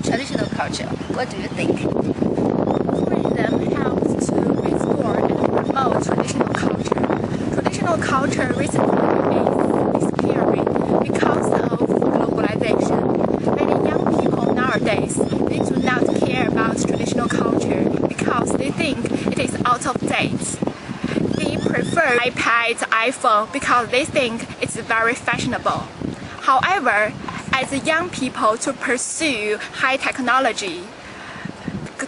traditional culture. What do you think? Tourism helps to restore and promote traditional culture. Traditional culture recently is disappearing because of globalization. Many young people nowadays, they do not care about traditional culture because they think it is out of date. They prefer iPad, iPhone because they think it's very fashionable. However, as young people to pursue high technology,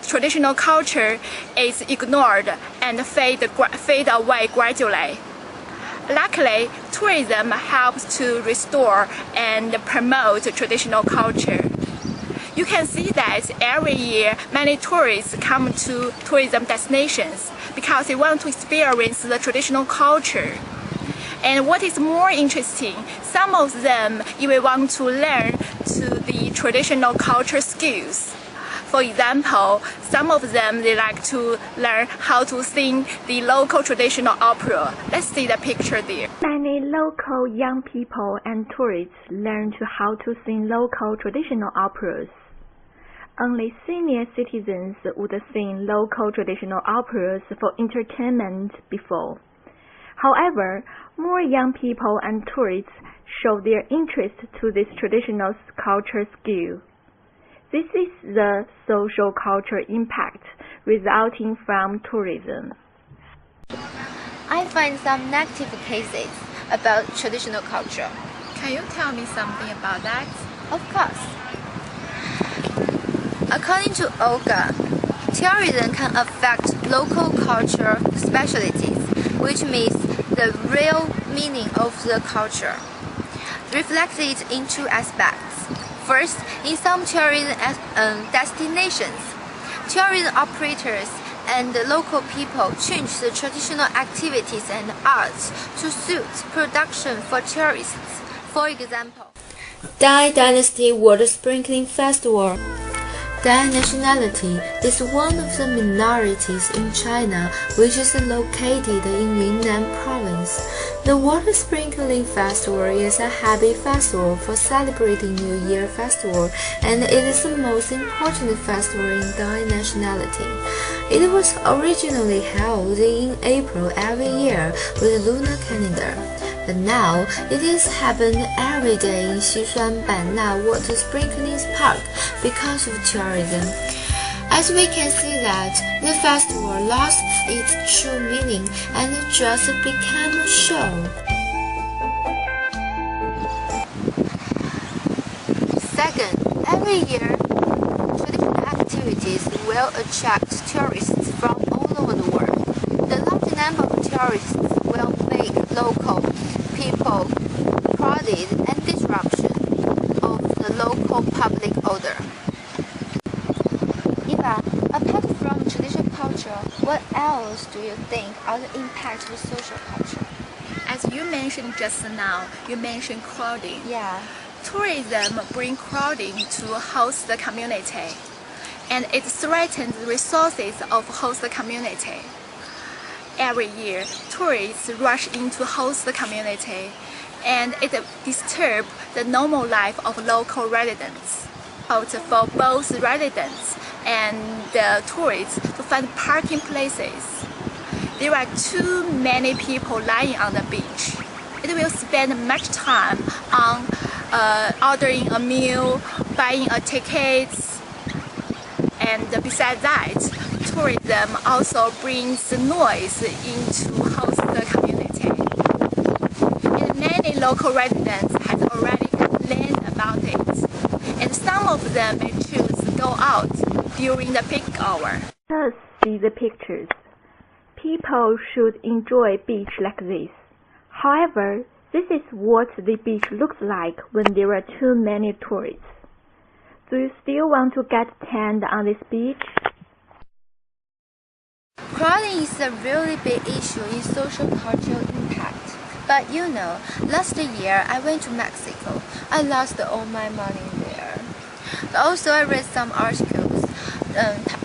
traditional culture is ignored and fade away gradually. Luckily, tourism helps to restore and promote traditional culture. You can see that every year many tourists come to tourism destinations because they want to experience the traditional culture. And what is more interesting, some of them even want to learn to the traditional culture skills. For example, some of them they like to learn how to sing the local traditional opera. Let's see the picture there. Many local young people and tourists learn how to sing local traditional operas. Only senior citizens would sing local traditional operas for entertainment before. However, more young people and tourists show their interest to this traditional culture skill. This is the social cultural impact resulting from tourism. I find some negative cases about traditional culture. Can you tell me something about that? Of course. According to Olga, tourism can affect local cultural specialties, which means the real meaning of the culture, reflected in two aspects. First, in some tourism destinations, tourism operators and local people change the traditional activities and arts to suit production for tourists. For example, Dai Dynasty Water Sprinkling Festival. Dai nationality is one of the minorities in China, which is located in Yunnan province. The Water Sprinkling Festival is a happy festival for celebrating New Year festival, and it is the most important festival in Dai nationality. It was originally held in April every year with the lunar calendar. But now it is happened every day in Xishuan Banna Water Sprinkling Park because of tourism. As we can see that the festival lost its true meaning and just became a show. second, every year, traditional activities will attract tourists from all over the world. The large number of tourists will make local people crowded and disruption of the local public order. Eva, apart from traditional culture, what else do you think are the impacts of social culture? As you mentioned just now, you mentioned crowding. Yeah. Tourism brings crowding to host the community, and it threatens the resources of host community. Every year, tourists rush in to host the community, and it disturbs the normal life of local residents. For both residents and tourists to find parking places. There are too many people lying on the beach. It will spend much time on ordering a meal, buying a ticket, and besides that, tourism also brings noise into host the community. And many local residents have already complained about it, and some of them may choose to go out during the peak hour. Let's see the pictures. People should enjoy beach like this. However, this is what the beach looks like when there are too many tourists. Do you still want to get tanned on this beach? Crowding is a really big issue in social cultural impact. But you know, last year I went to Mexico. I lost all my money there. Also, I read some articles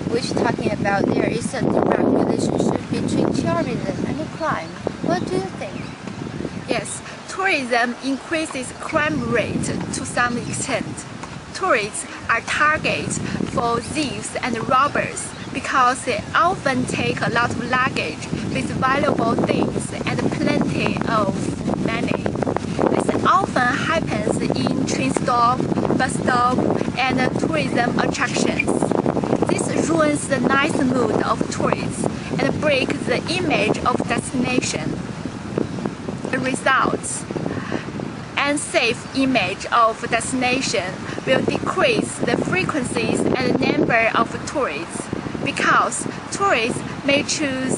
which talking about there is a direct relationship between tourism and crime. What do you think? Yes, tourism increases crime rate to some extent. tourists are targets for thieves and robbers because they often take a lot of luggage with valuable things and plenty of money. This often happens in train stop, bus stop, and tourism attractions. This ruins the nice mood of tourists and breaks the image of destination. The results: unsafe image of destination will decrease the frequencies and number of tourists because tourists may choose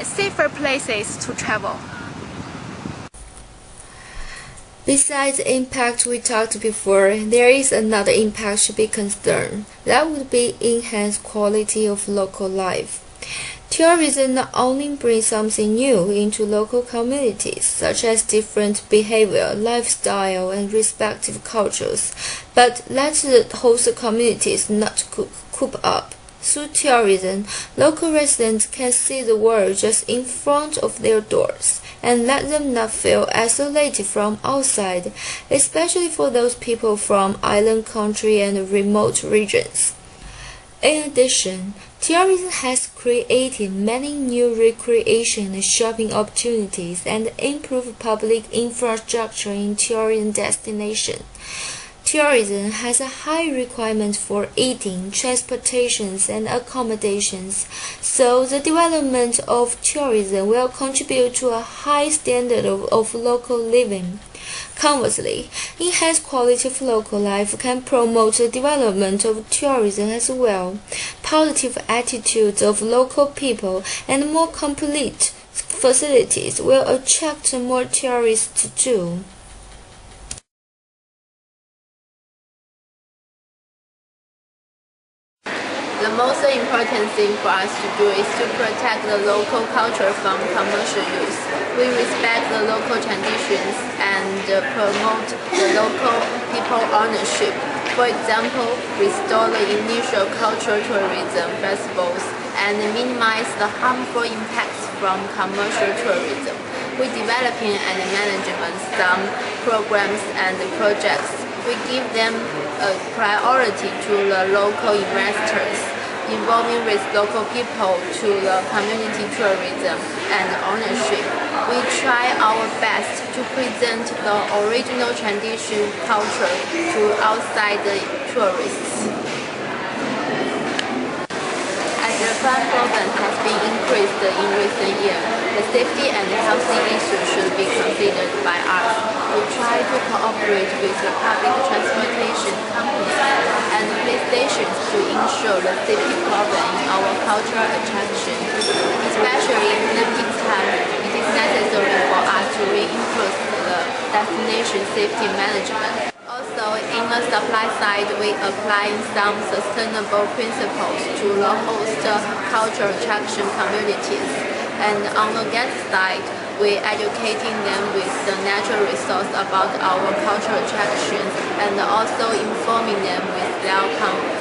safer places to travel. Besides the impact we talked before, there is another impact to be concerned. That would be enhanced quality of local life. Tourism not only brings something new into local communities, such as different behavior, lifestyle, and respective cultures, but lets the host communities not coop up. Through tourism, local residents can see the world just in front of their doors and let them not feel isolated from outside, especially for those people from island country and remote regions. In addition, tourism has created many new recreation and shopping opportunities and improved public infrastructure in tourism destinations. Tourism has a high requirement for eating, transportations, and accommodations, so the development of tourism will contribute to a high standard of local living. Conversely, enhanced quality of local life can promote the development of tourism as well. Positive attitudes of local people and more complete facilities will attract more tourists too. The most important thing for us to do is to protect the local culture from commercial use. We respect the local traditions and promote the local people ownership. For example, restore the initial cultural tourism festivals and minimize the harmful impacts from commercial tourism. We developing and management some programs and projects. We give them a priority to the local investors, involving with local people to the community tourism and ownership. We try our best to present the original tradition culture to outside tourists. As the fund program has been increased in recent years, the safety and healthy issues should be considered by us. We try to cooperate with the public transportation companies and police stations to ensure the safety program in our cultural attraction. Especially in limited time, it is necessary for us to reinforce the destination safety management. Also, in the supply side, we apply some sustainable principles to the host cultural attraction communities. And on the guest side, we educating them with the natural resource about our cultural attractions and also informing them with their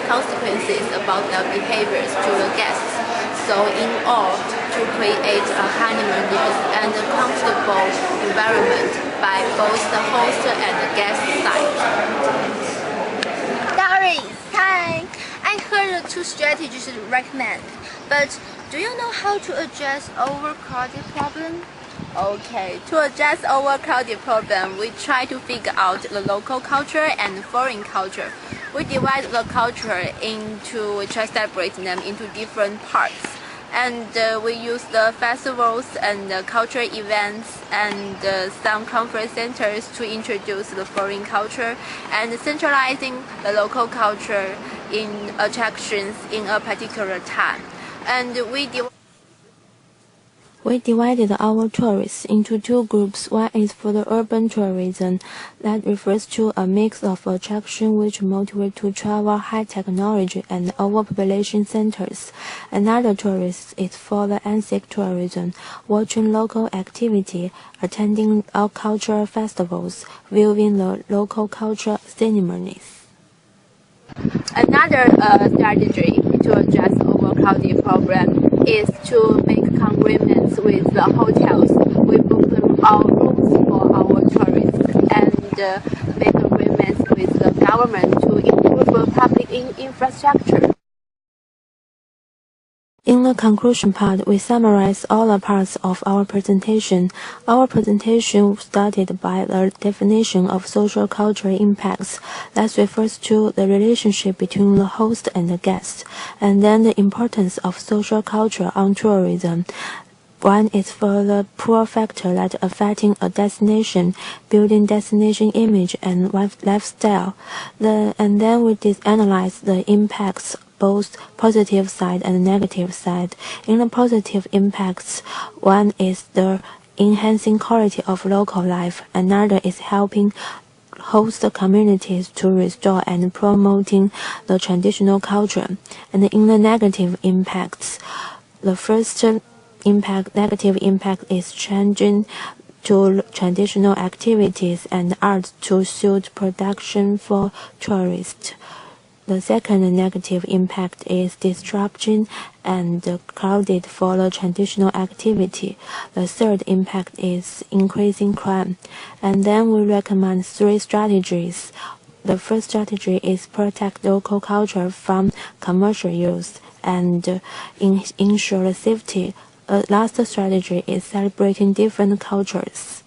consequences about their behaviors to the guests. So in all, to create a harmonious and comfortable environment by both the host and the guest side. Doris, hi! I heard the two strategies you recommend, but do you know how to address overcrowded problem? Okay, to address overcrowded problem, we try to figure out the local culture and foreign culture. We divide the culture into, we try to separate them into different parts. And we use the festivals and cultural events and some conference centers to introduce the foreign culture and centralizing the local culture in attractions in a particular time. And we divided our tourists into two groups. One is for the urban tourism, that refers to a mix of attractions which motivate to travel high technology and overpopulation centers. Another tourist is for the antique tourism, watching local activity, attending our cultural festivals, viewing the local cultural ceremonies. Another strategy to address overcrowded problem is to make agreements with the hotels. We book them all rooms for our tourists and make agreements with the government to public infrastructure. In the conclusion part, we summarize all the parts of our presentation. Our presentation started by the definition of social cultural impacts. That refers to the relationship between the host and the guest, and then the importance of social culture on tourism. One is for the pull factor that affecting a destination, building destination image and lifestyle. And then we analyze the impacts, both positive side and negative side. In the positive impacts, one is the enhancing quality of local life, another is helping host communities to restore and promoting the traditional culture. And in the negative impacts, the first negative impact is changing to traditional activities and art to suit production for tourists. The second negative impact is disruption and crowded for the traditional activity. The third impact is increasing crime. And then we recommend 3 strategies. The first strategy is protect local culture from commercial use and ensure safety. Last strategy is celebrating different cultures.